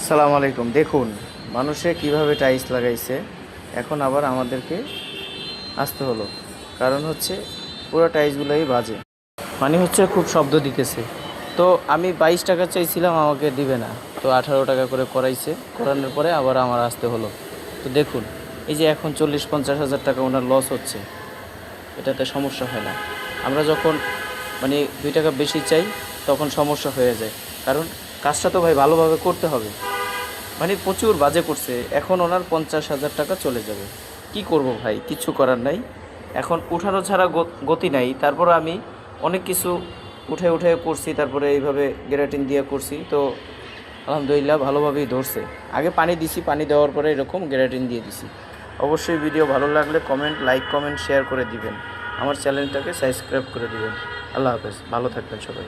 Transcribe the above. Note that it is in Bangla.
আসসালামু আলাইকুম। দেখুন মানুষে কিভাবে টাইলস লাগাইছে, এখন আবার আমাদেরকে আসতে হলো। কারণ হচ্ছে পুরো টাইলসগুলোই বাজে, মানে হচ্ছে খুব শব্দ দিতেছে। তো আমি 22 টাকা চাইছিলাম, আমাকে দিবে না। তো 18 টাকা করে করাইছে, করানোর পরে আবার আমার আসতে হলো। তো দেখুন এই যে এখন 40-50 হাজার টাকা ওনার লস হচ্ছে, এটাতে সমস্যা হয় না। আমরা যখন মানে 2 টাকা বেশি চাই তখন সমস্যা হয়ে যায়, কারণ কাজটা তো ভাই ভালোভাবে করতে হবে। মানে প্রচুর বাজে করছে, এখন ওনার 50 হাজার টাকা চলে যাবে। কি করব ভাই, কিচ্ছু করার নাই। এখন উঠানো ছাড়া গতি নাই। তারপর আমি অনেক কিছু উঠে উঠে করছি, তারপরে এইভাবে গ্যারাটিন দিয়ে করছি। তো আলহামদুলিল্লাহ ভালোভাবেই ধরছে। আগে পানি দিছি, পানি দেওয়ার পরে এরকম গ্যারাটিন দিয়ে দিছি। অবশ্যই ভিডিও ভালো লাগলে লাইক কমেন্ট শেয়ার করে দিবেন। আমার চ্যানেলটাকে সাবস্ক্রাইব করে দিবেন। আল্লাহ হাফেজ, ভালো থাকবেন সবাই।